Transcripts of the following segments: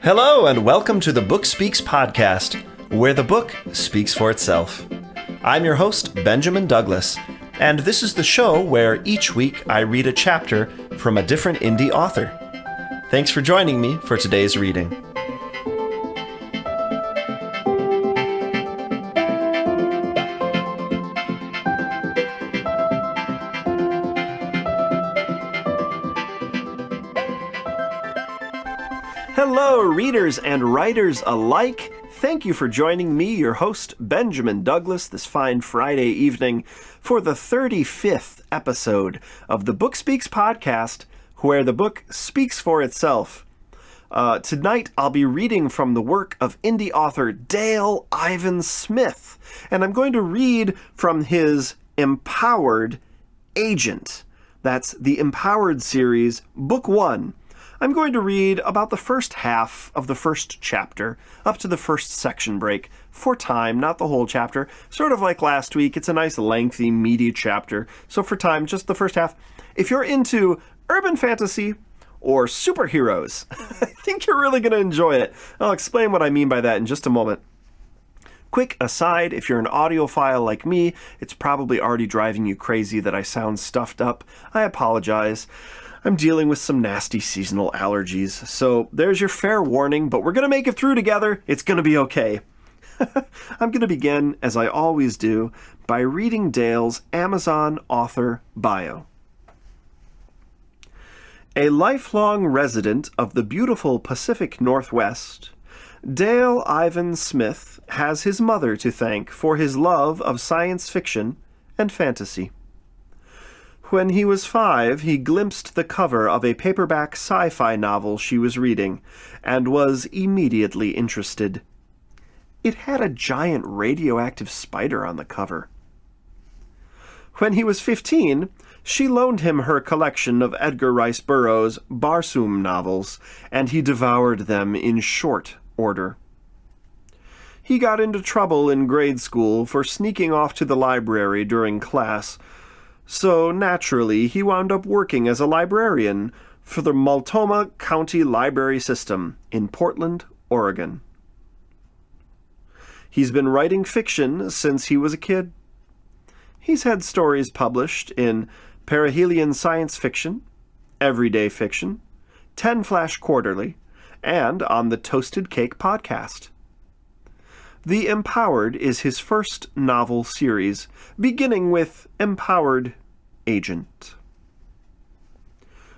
Hello, and welcome to the Book Speaks podcast, where the book speaks for itself. I'm your host, Benjamin Douglas, and this is the show where each week I read a chapter from a different indie author. Thanks for joining me for today's reading. Hello, readers and writers alike. Thank you for joining me, your host, Benjamin Douglas, this fine Friday evening for the 35th episode of the Book Speaks podcast, where the book speaks for itself. Tonight, I'll be reading from the work of indie author Dale Ivan Smith, and I'm going to read from his Empowered Agent. That's the Empowered series, Book 1. I'm going to read about the first half of the first chapter, up to the first section break, for time, not the whole chapter. Sort of like last week, it's a nice lengthy, meaty chapter. So for time, just the first half. If you're into urban fantasy or superheroes, I think you're really going to enjoy it. I'll explain what I mean by that in just a moment. Quick aside, if you're an audiophile like me, it's probably already driving you crazy that I sound stuffed up. I apologize. I'm dealing with some nasty seasonal allergies, so there's your fair warning, but we're going to make it through together. It's going to be okay. I'm going to begin, as I always do, by reading Dale's Amazon author bio. A lifelong resident of the beautiful Pacific Northwest, Dale Ivan Smith has his mother to thank for his love of science fiction and fantasy. When he was 5, he glimpsed the cover of a paperback sci-fi novel she was reading, and was immediately interested. It had a giant radioactive spider on the cover. When he was 15, she loaned him her collection of Edgar Rice Burroughs' Barsoom novels, and he devoured them in short order. He got into trouble in grade school for sneaking off to the library during class, so naturally, he wound up working as a librarian for the Multnomah County Library System in Portland, Oregon. He's been writing fiction since he was a kid. He's had stories published in Perihelion Science Fiction, Everyday Fiction, 10 Flash Quarterly, and on the Toasted Cake podcast. The Empowered is his first novel series, beginning with Empowered Agent.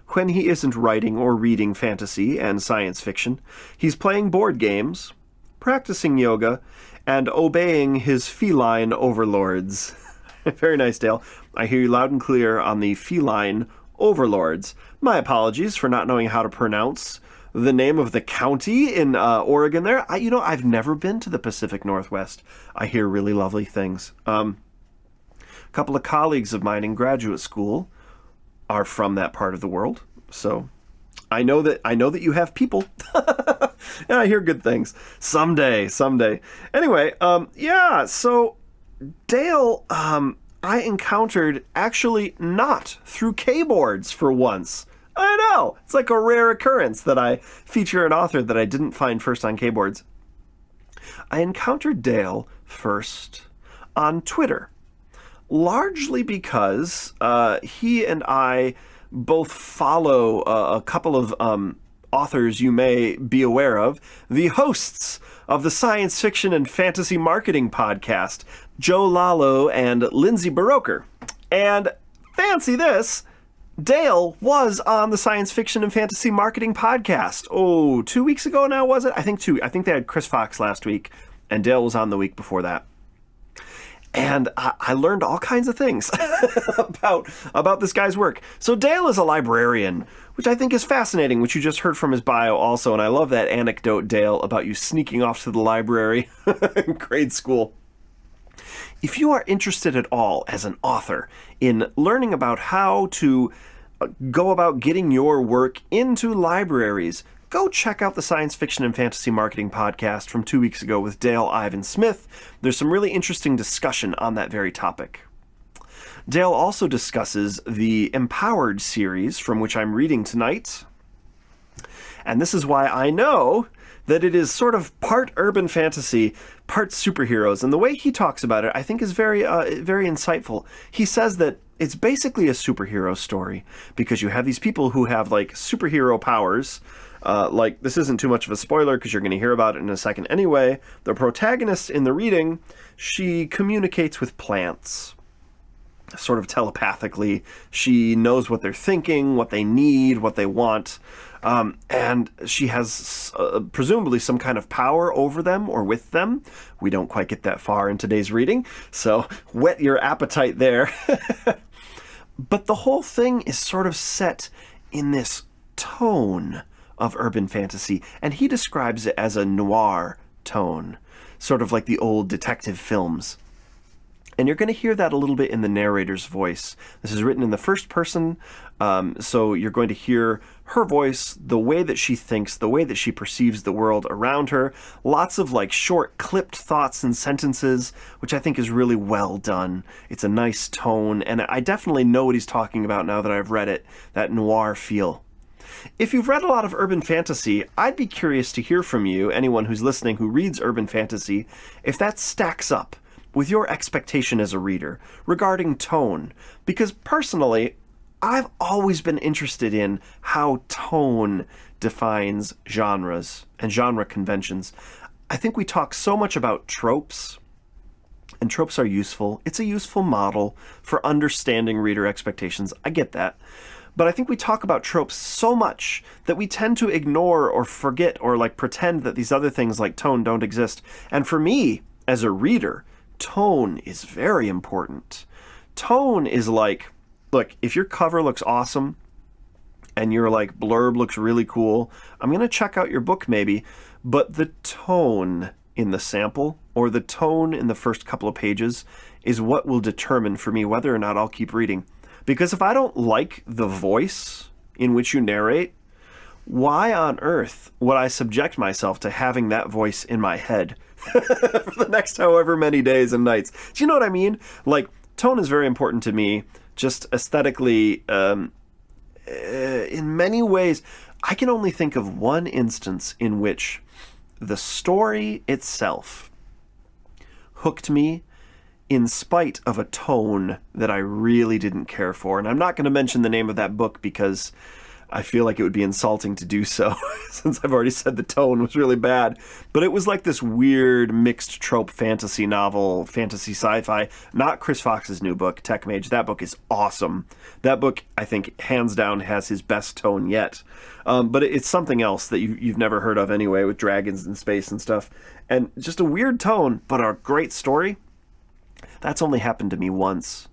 When he isn't writing or reading fantasy and science fiction, he's playing board games, practicing yoga, and obeying his feline overlords. Very nice, Dale. I hear you loud and clear on the feline overlords. My apologies for not knowing how to pronounce the name of the county in Oregon there. I've never been to the Pacific Northwest. I hear really lovely things. A couple of colleagues of mine in graduate school are from that part of the world, so I know that you have people. And I hear good things. Someday. Anyway, so Dale, I encountered actually not through keyboards for once. I know! It's like a rare occurrence that I feature an author that I didn't find first on keyboards. I encountered Dale first on Twitter, largely because he and I both follow a couple of authors you may be aware of, the hosts of the science fiction and fantasy marketing podcast, Joe Lalo and Lindsay Baroker. And fancy this, Dale was on the Science Fiction and Fantasy Marketing podcast. 2 weeks ago now, was it? I think they had Chris Fox last week, and Dale was on the week before that. And I learned all kinds of things about this guy's work. So Dale is a librarian, which I think is fascinating, which you just heard from his bio also. And I love that anecdote, Dale, about you sneaking off to the library in grade school. If you are interested at all as an author in learning about how to go about getting your work into libraries, go check out the Science Fiction and Fantasy Marketing podcast from 2 weeks ago with Dale Ivan Smith. There's some really interesting discussion on that very topic. Dale also discusses the Empowered series from which I'm reading tonight. And this is why I know that it is sort of part urban fantasy, part superheroes. And the way he talks about it, I think, is very, very insightful. He says that it's basically a superhero story because you have these people who have like superhero powers. Like, this isn't too much of a spoiler because you're going to hear about it in a second anyway. The protagonist in the reading, she communicates with plants sort of telepathically. She knows what they're thinking, what they need, what they want. And she has presumably some kind of power over them or with them. We don't quite get that far in today's reading, so whet your appetite there. But the whole thing is sort of set in this tone of urban fantasy, and he describes it as a noir tone, sort of like the old detective films. And you're going to hear that a little bit in the narrator's voice. This is written in the first person, so you're going to hear her voice, the way that she thinks, the way that she perceives the world around her. Lots of like short clipped thoughts and sentences, which I think is really well done. It's a nice tone, and I definitely know what he's talking about now that I've read it, that noir feel. If you've read a lot of urban fantasy, I'd be curious to hear from you, anyone who's listening who reads urban fantasy, if that stacks up with your expectation as a reader regarding tone. Because personally, I've always been interested in how tone defines genres and genre conventions. I think we talk so much about tropes, and tropes are useful. It's a useful model for understanding reader expectations. I get that. But I think we talk about tropes so much that we tend to ignore or forget or like pretend that these other things like tone don't exist. And for me, as a reader, tone is very important. Tone is like, look, if your cover looks awesome and your like blurb looks really cool, I'm going to check out your book maybe, but the tone in the sample or the tone in the first couple of pages is what will determine for me whether or not I'll keep reading. Because if I don't like the voice in which you narrate, why on earth would I subject myself to having that voice in my head for the next however many days and nights? Do you know what I mean? Like, tone is very important to me, just aesthetically, in many ways. I can only think of one instance in which the story itself hooked me in spite of a tone that I really didn't care for. And I'm not going to mention the name of that book because I feel like it would be insulting to do so, since I've already said the tone was really bad. But it was like this weird mixed trope fantasy novel, fantasy sci-fi. Not Chris Fox's new book, Tech Mage. That book is awesome. That book, I think, hands down has his best tone yet. But it's something else that you've never heard of anyway, with dragons in space and stuff. And just a weird tone, but a great story. That's only happened to me once.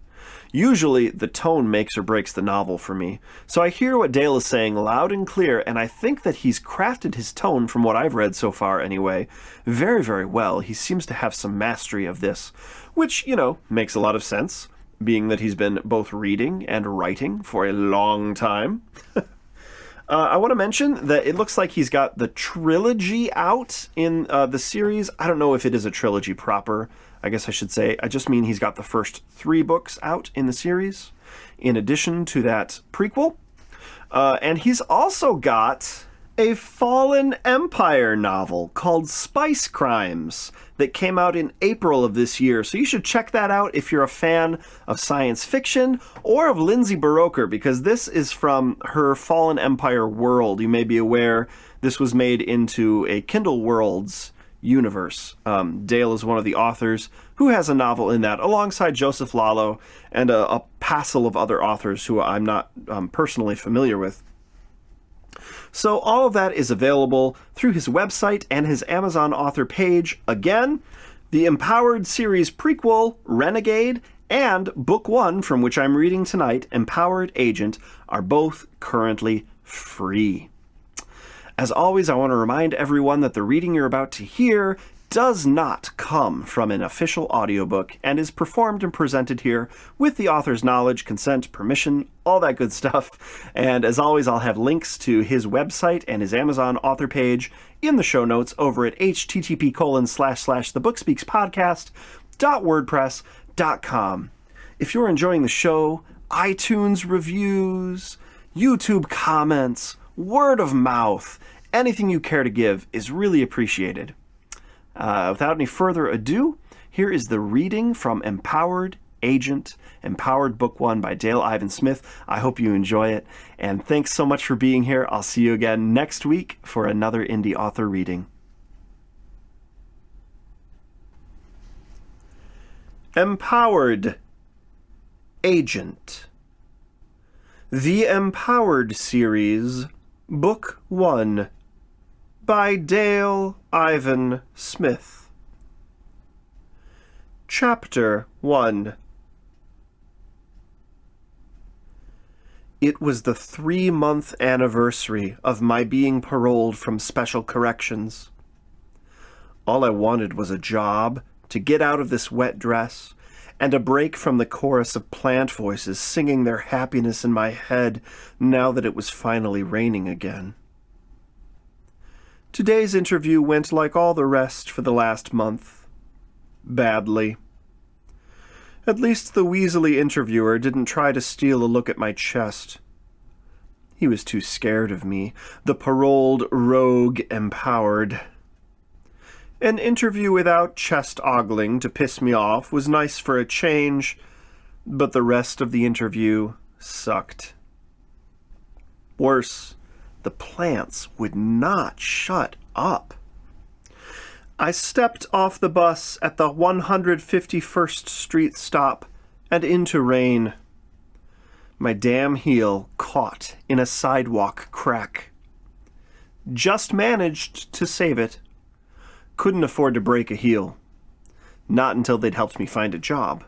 Usually, the tone makes or breaks the novel for me. So I hear what Dale is saying loud and clear, and I think that he's crafted his tone, from what I've read so far anyway, very, very well. He seems to have some mastery of this, which, makes a lot of sense, being that he's been both reading and writing for a long time. I want to mention that it looks like he's got the trilogy out in the series. I don't know if it is a trilogy proper. I guess I should say, I just mean he's got the first 3 books out in the series, in addition to that prequel. And he's also got a Fallen Empire novel called Spice Crimes that came out in April of this year. So you should check that out if you're a fan of science fiction or of Lindsay Buroker, because this is from her Fallen Empire world. You may be aware this was made into a Kindle Worlds universe. Dale is one of the authors who has a novel in that, alongside Joseph Lalo and a passel of other authors who I'm not personally familiar with. So all of that is available through his website and his Amazon author page. Again, the Empowered series prequel, Renegade, and Book 1, from which I'm reading tonight, Empowered Agent, are both currently free. As always, I want to remind everyone that the reading you're about to hear does not come from an official audiobook and is performed and presented here with the author's knowledge, consent, permission, all that good stuff. And as always, I'll have links to his website and his Amazon author page in the show notes over at http://thebookspeakspodcast.wordpress.com. If you're enjoying the show, iTunes reviews, YouTube comments, word of mouth, Anything you care to give is really appreciated. Without any further ado, here is the reading from Empowered Agent, Empowered Book 1 by Dale Ivan Smith. I hope you enjoy it, and thanks so much for being here. I'll see you again next week for another indie author reading. Empowered Agent. The Empowered Series, Book 1, by Dale Ivan Smith. Chapter 1. It was the 3-month anniversary of my being paroled from special corrections. All I wanted was a job, to get out of this wet dress, and a break from the chorus of plant voices singing their happiness in my head now that it was finally raining again. Today's interview went like all the rest for the last month. Badly. At least the weaselly interviewer didn't try to steal a look at my chest. He was too scared of me, the paroled rogue empowered. An interview without chest-ogling to piss me off was nice for a change, but the rest of the interview sucked. Worse, the plants would not shut up. I stepped off the bus at the 151st Street stop and into rain. My damn heel caught in a sidewalk crack. Just managed to save it. Couldn't afford to break a heel. Not until they'd helped me find a job.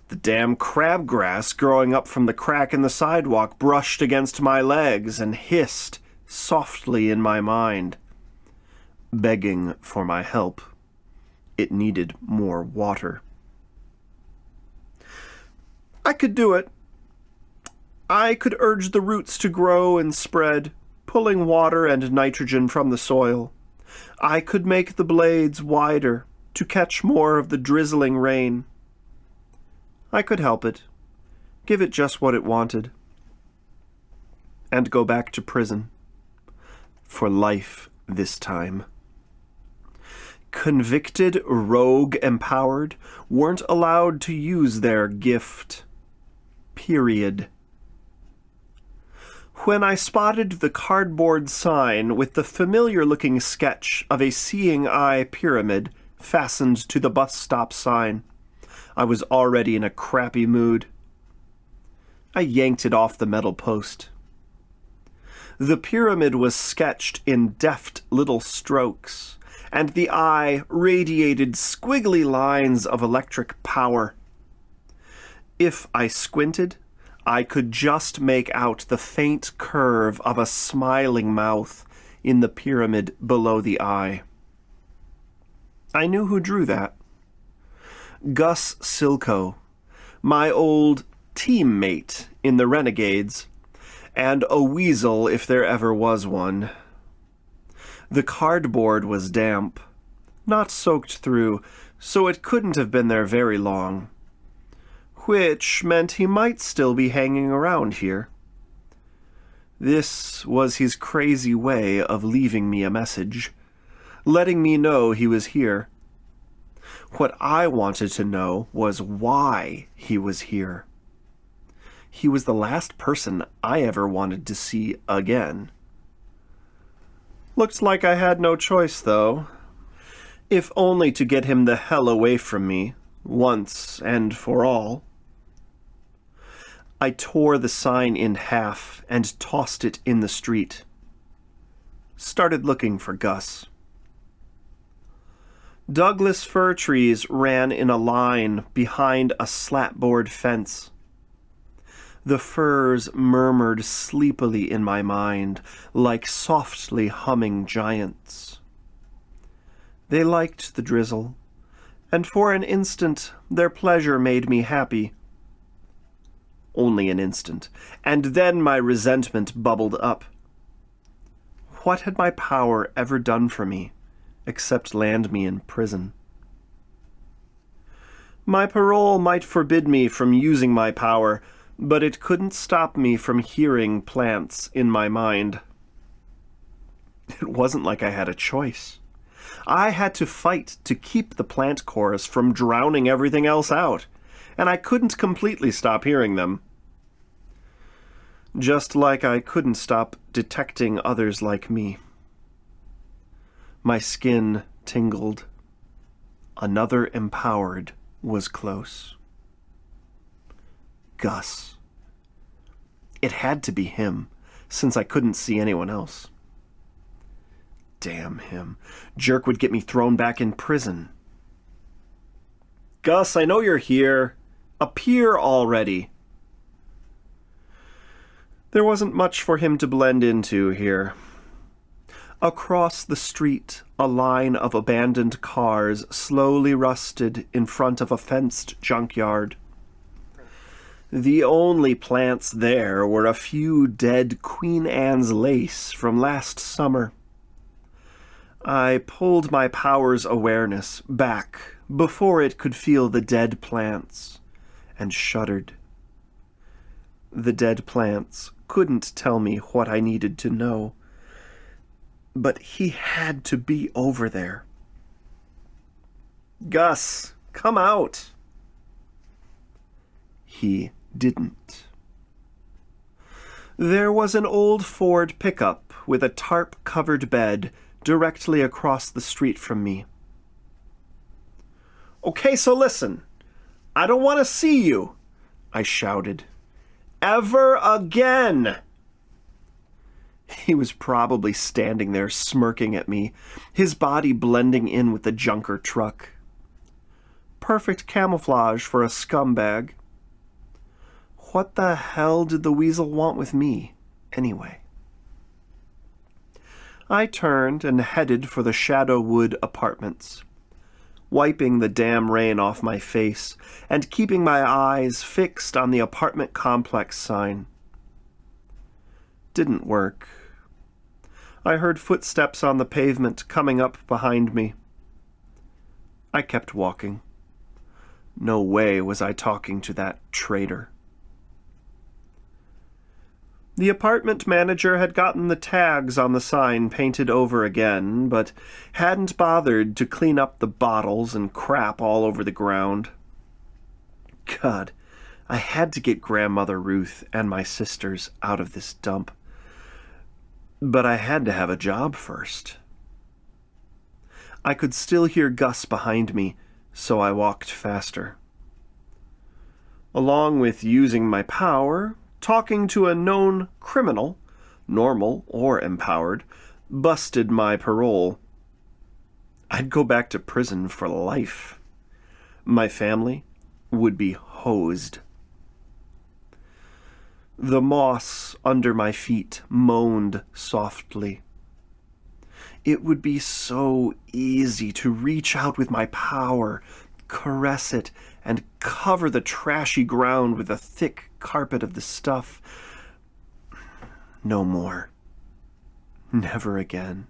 The damn crabgrass growing up from the crack in the sidewalk brushed against my legs and hissed softly in my mind, begging for my help. It needed more water. I could do it. I could urge the roots to grow and spread, pulling water and nitrogen from the soil. I could make the blades wider to catch more of the drizzling rain. I could help it, give it just what it wanted, and go back to prison. For life this time. Convicted rogue empowered weren't allowed to use their gift. Period. When I spotted the cardboard sign with the familiar-looking sketch of a seeing eye pyramid fastened to the bus stop sign, I was already in a crappy mood. I yanked it off the metal post. The pyramid was sketched in deft little strokes, and the eye radiated squiggly lines of electric power. If I squinted, I could just make out the faint curve of a smiling mouth in the pyramid below the eye. I knew who drew that. Gus Silco, my old teammate in the Renegades, and a weasel if there ever was one. The cardboard was damp, not soaked through, so it couldn't have been there very long, which meant he might still be hanging around here. This was his crazy way of leaving me a message, letting me know he was here. What I wanted to know was why he was here. He was the last person I ever wanted to see again. Looked like I had no choice, though, if only to get him the hell away from me, once and for all. I tore the sign in half and tossed it in the street. Started looking for Gus. Douglas fir trees ran in a line behind a slatboard fence. The firs murmured sleepily in my mind, like softly humming giants. They liked the drizzle, and for an instant their pleasure made me happy. Only an instant, and then my resentment bubbled up. What had my power ever done for me, except land me in prison? My parole might forbid me from using my power, but it couldn't stop me from hearing plants in my mind. It wasn't like I had a choice. I had to fight to keep the plant chorus from drowning everything else out, and I couldn't completely stop hearing them. Just like I couldn't stop detecting others like me. My skin tingled. Another empowered was close. Gus. It had to be him, since I couldn't see anyone else. Damn him. Jerk would get me thrown back in prison. Gus, I know you're here. Appear already. There wasn't much for him to blend into here. Across the street, a line of abandoned cars slowly rusted in front of a fenced junkyard. The only plants there were a few dead Queen Anne's lace from last summer. I pulled my power's awareness back before it could feel the dead plants, and shuddered. The dead plants couldn't tell me what I needed to know, but he had to be over there. Gus, come out! He didn't. There was an old Ford pickup with a tarp-covered bed directly across the street from me. Okay, so listen. I don't want to see you, I shouted. Ever again! He was probably standing there smirking at me, his body blending in with the junker truck. Perfect camouflage for a scumbag. What the hell did the weasel want with me, anyway? I turned and headed for the Shadowwood Apartments, wiping the damn rain off my face and keeping my eyes fixed on the apartment complex sign. Didn't work. I heard footsteps on the pavement coming up behind me. I kept walking. No way was I talking to that traitor. The apartment manager had gotten the tags on the sign painted over again, but hadn't bothered to clean up the bottles and crap all over the ground. God, I had to get Grandmother Ruth and my sisters out of this dump. But I had to have a job first. I could still hear Gus behind me, so I walked faster. Along with using my power, talking to a known criminal, normal or empowered, busted my parole. I'd go back to prison for life. My family would be hosed. The moss under my feet moaned softly. It would be so easy to reach out with my power, caress it, and cover the trashy ground with a thick carpet of the stuff. No more. Never again.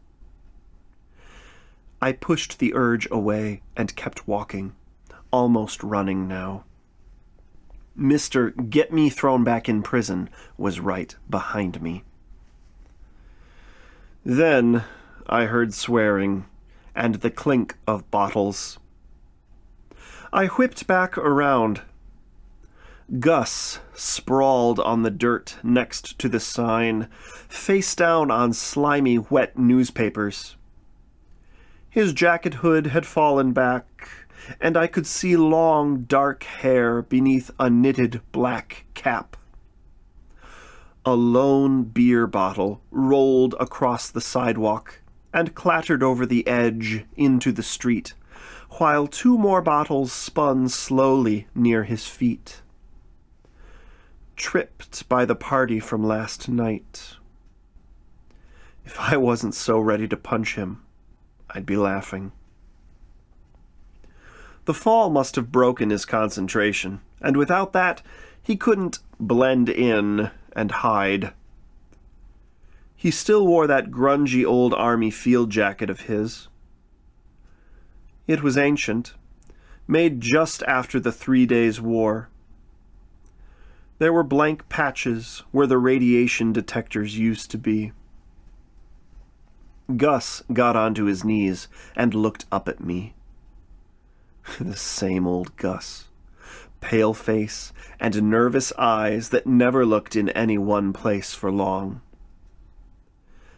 I pushed the urge away and kept walking, almost running now. Mr. Get Me Thrown Back in Prison was right behind me. Then I heard swearing and the clink of bottles. I whipped back around. Gus sprawled on the dirt next to the sign, face down on slimy, wet newspapers. His jacket hood had fallen back, and I could see long, dark hair beneath a knitted black cap. A lone beer bottle rolled across the sidewalk and clattered over the edge into the street, while two more bottles spun slowly near his feet. Tripped by the party from last night. If I wasn't so ready to punch him, I'd be laughing. The fall must have broken his concentration, and without that, he couldn't blend in and hide. He still wore that grungy old army field jacket of his. It was ancient, made just after the 3 days' war. There were blank patches where the radiation detectors used to be. Gus got onto his knees and looked up at me. The same old Gus. Pale face and nervous eyes that never looked in any one place for long.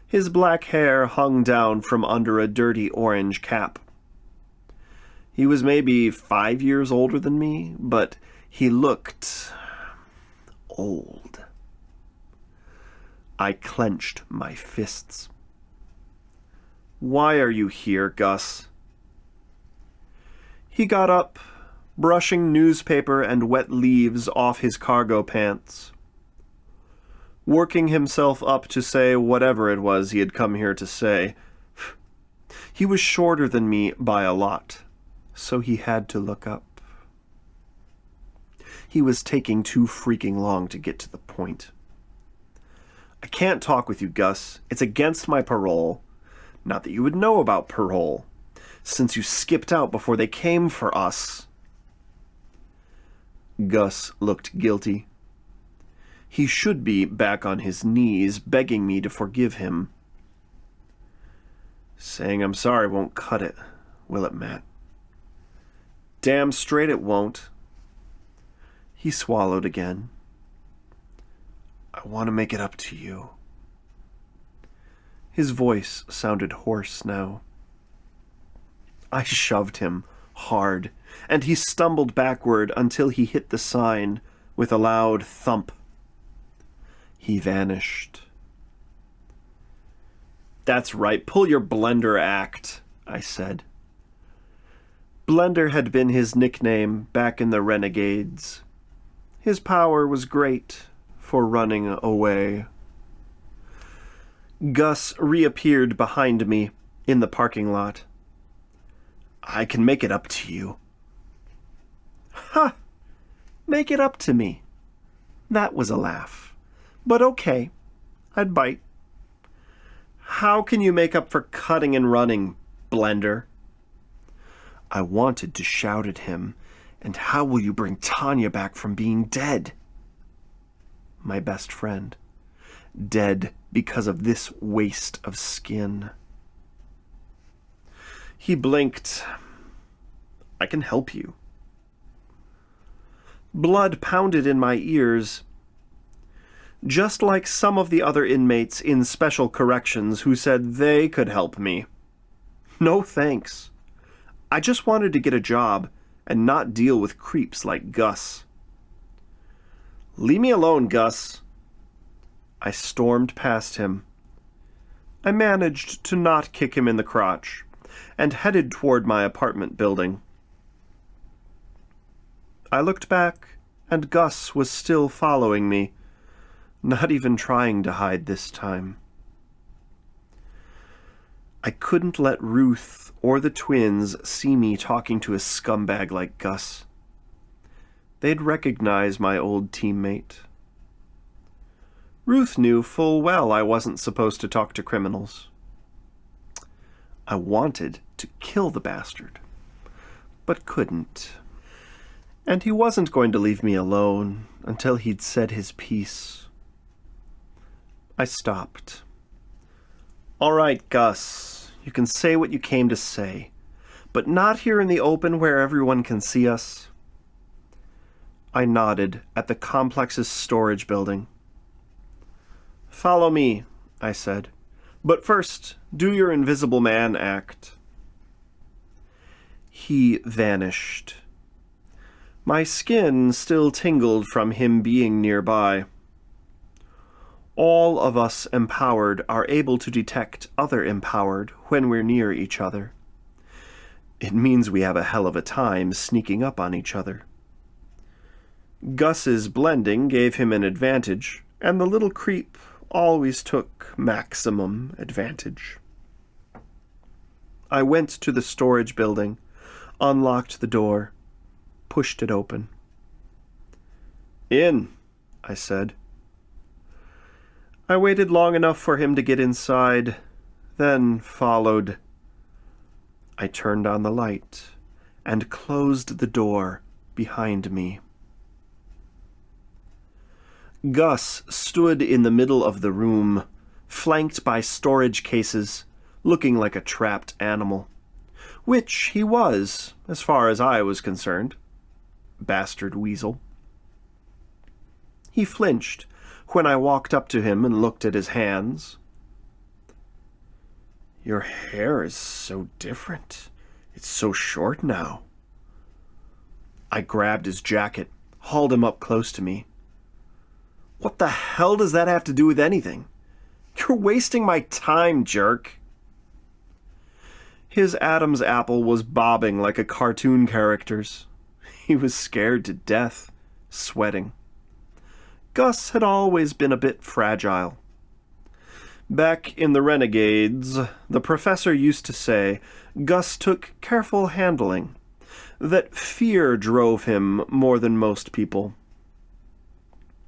His black hair hung down from under a dirty orange cap. He was maybe 5 years older than me, but he looked old. I clenched my fists. "Why are you here, Gus?" He got up, brushing newspaper and wet leaves off his cargo pants, working himself up to say whatever it was he had come here to say. He was shorter than me by a lot, so he had to look up. He was taking too freaking long to get to the point. "I can't talk with you, Gus. It's against my parole. Not that you would know about parole, since you skipped out before they came for us." Gus looked guilty. He should be back on his knees, begging me to forgive him. "Saying I'm sorry won't cut it, will it, Matt?" "Damn straight it won't." He swallowed again. "I want to make it up to you." His voice sounded hoarse now. I shoved him hard, and he stumbled backward until he hit the sign with a loud thump. He vanished. "That's right, pull your Blender act," I said. Blender had been his nickname back in the Renegades. His power was great for running away. Gus reappeared behind me in the parking lot. "I can make it up to you." "Ha! Make it up to me." That was a laugh. But okay, I'd bite. "How can you make up for cutting and running, Blender?" I wanted to shout at him, "And how will you bring Tanya back from being dead?" My best friend. Dead because of this waste of skin. He blinked. "I can help you." Blood pounded in my ears. Just like some of the other inmates in special corrections who said they could help me. No thanks. I just wanted to get a job and not deal with creeps like Gus. "Leave me alone, Gus." I stormed past him. I managed to not kick him in the crotch and headed toward my apartment building. I looked back, and Gus was still following me, not even trying to hide this time. I couldn't let Ruth or the twins see me talking to a scumbag like Gus. They'd recognize my old teammate. Ruth knew full well I wasn't supposed to talk to criminals. I wanted to kill the bastard, but couldn't. And he wasn't going to leave me alone until he'd said his piece. I stopped. "All right, Gus, you can say what you came to say, but not here in the open where everyone can see us." I nodded at the complex's storage building. "Follow me," I said. "But first, do your Invisible Man act." He vanished. My skin still tingled from him being nearby. All of us empowered are able to detect other empowered when we're near each other. It means we have a hell of a time sneaking up on each other. Gus's blending gave him an advantage, and the little creep always took maximum advantage. I went to the storage building, unlocked the door, pushed it open. "In," I said. I waited long enough for him to get inside, then followed. I turned on the light and closed the door behind me. Gus stood in the middle of the room, flanked by storage cases, looking like a trapped animal. Which he was, as far as I was concerned. Bastard weasel. He flinched when I walked up to him and looked at his hands. Your hair is so different. It's so short now. I grabbed his jacket, hauled him up close to me. What the hell does that have to do with anything? You're wasting my time, jerk. His Adam's apple was bobbing like a cartoon character's. He was scared to death, sweating. Gus had always been a bit fragile. Back in the Renegades, the professor used to say Gus took careful handling, that fear drove him more than most people.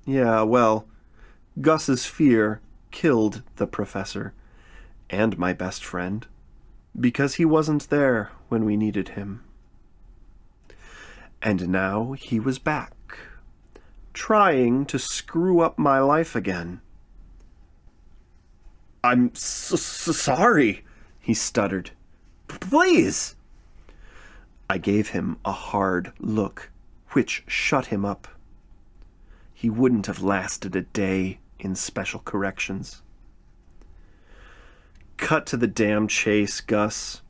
Yeah, well, Gus's fear killed the professor and my best friend, because he wasn't there when we needed him. And now he was back, trying to screw up my life again. I'm sorry, he stuttered. Please! I gave him a hard look, which shut him up. He wouldn't have lasted a day in special corrections. Cut to the damn chase, Gus.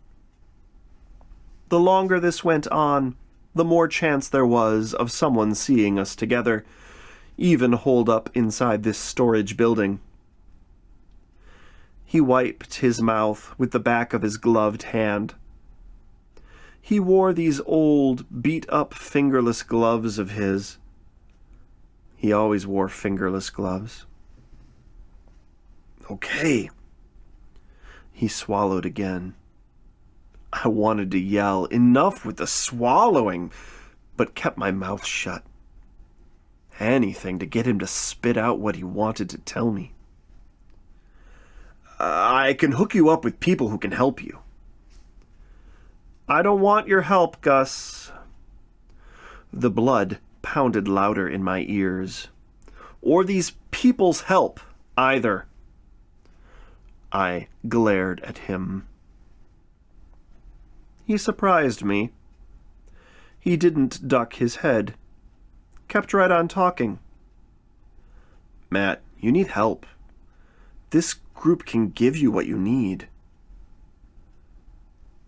The longer this went on, the more chance there was of someone seeing us together, even holed up inside this storage building. He wiped his mouth with the back of his gloved hand. He wore these old, beat-up fingerless gloves of his. He always wore fingerless gloves. Okay. He swallowed again. I wanted to yell, enough with the swallowing, but kept my mouth shut. Anything to get him to spit out what he wanted to tell me. I can hook you up with people who can help you. I don't want your help, Gus. The blood pounded louder in my ears. Or these people's help, either. I glared at him. He surprised me. He didn't duck his head. Kept right on talking. Matt, you need help. This group can give you what you need.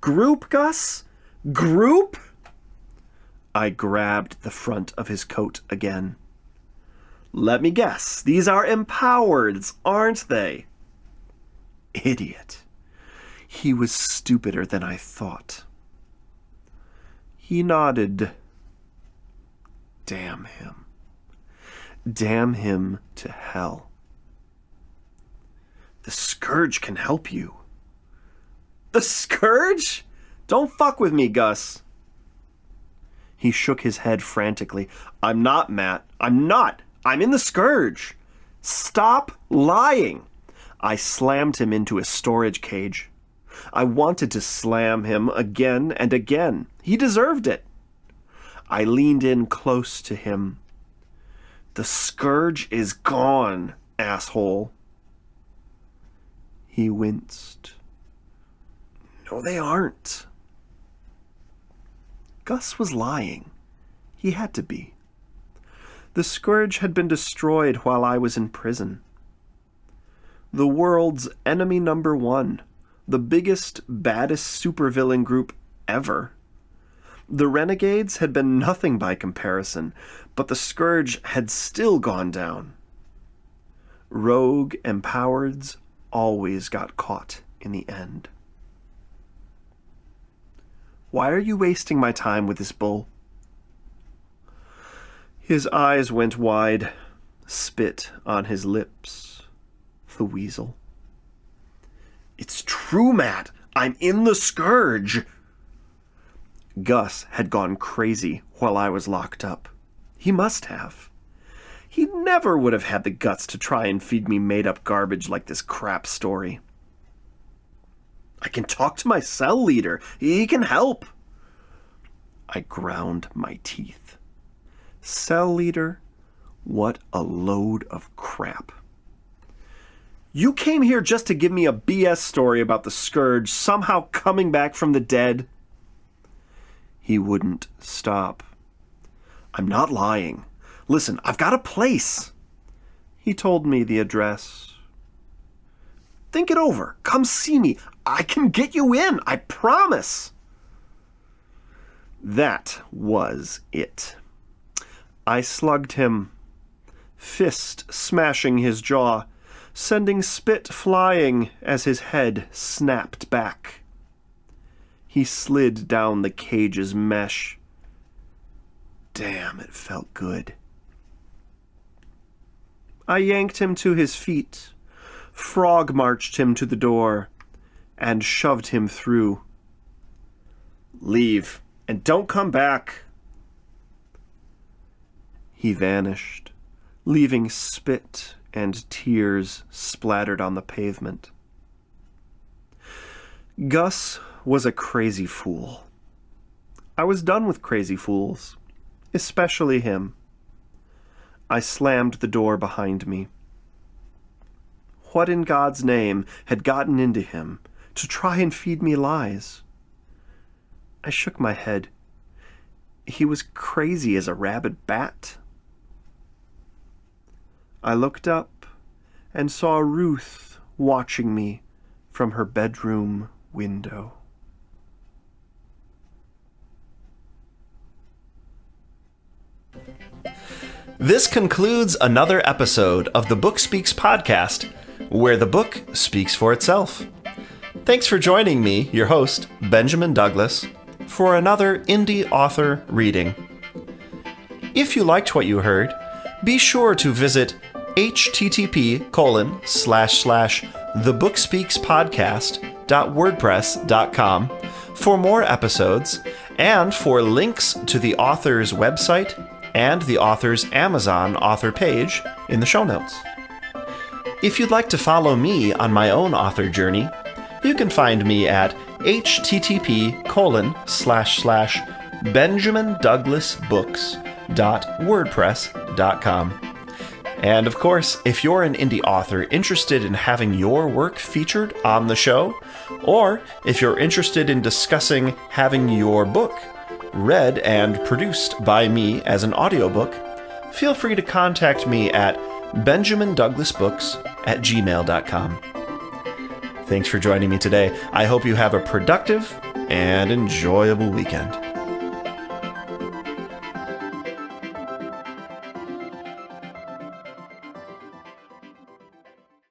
Group, Gus? Group? I grabbed the front of his coat again. Let me guess, these are empowereds, aren't they? Idiot. He was stupider than I thought. He nodded. Damn him. Damn him to hell. The Scourge can help you. The Scourge? Don't fuck with me, Gus. He shook his head frantically. I'm not, Matt. I'm not. I'm in the Scourge. Stop lying. I slammed him into a storage cage. I wanted to slam him again and again. He deserved it. I leaned in close to him. The Scourge is gone, asshole. He winced. No, they aren't. Gus was lying. He had to be. The Scourge had been destroyed while I was in prison. The world's enemy number one. The biggest, baddest supervillain group ever. The Renegades had been nothing by comparison, but the Scourge had still gone down. Rogue empowereds always got caught in the end. Why are you wasting my time with this bull? His eyes went wide, spit on his lips. The weasel. It's true, Matt. I'm in the Scourge. Gus had gone crazy while I was locked up. He must have. He never would have had the guts to try and feed me made-up garbage like this crap story. I can talk to my cell leader. He can help. I ground my teeth. Cell leader? What a load of crap. You came here just to give me a BS story about the Scourge somehow coming back from the dead. He wouldn't stop. I'm not lying. Listen, I've got a place. He told me the address. Think it over. Come see me. I can get you in. I promise. That was it. I slugged him, fist smashing his jaw, sending spit flying as his head snapped back. He slid down the cage's mesh. Damn, it felt good. I yanked him to his feet, frog marched him to the door, and shoved him through. Leave, and don't come back. He vanished, leaving spit and tears splattered on the pavement. Gus was a crazy fool. I was done with crazy fools, especially him. I slammed the door behind me. What in God's name had gotten into him to try and feed me lies? I shook my head. He was crazy as a rabid bat. I looked up and saw Ruth watching me from her bedroom window. This concludes another episode of the Book Speaks podcast, where the book speaks for itself. Thanks for joining me, your host, Benjamin Douglas, for another indie author reading. If you liked what you heard, be sure to visit http://thebookspeakspodcast.wordpress.com for more episodes and for links to the author's website and the author's Amazon author page in the show notes. If you'd like to follow me on my own author journey, you can find me at http://benjamindouglasbooks.wordpress.com. And of course, if you're an indie author interested in having your work featured on the show, or if you're interested in discussing having your book read and produced by me as an audiobook, feel free to contact me at benjamindouglasbooks@gmail.com. Thanks for joining me today. I hope you have a productive and enjoyable weekend.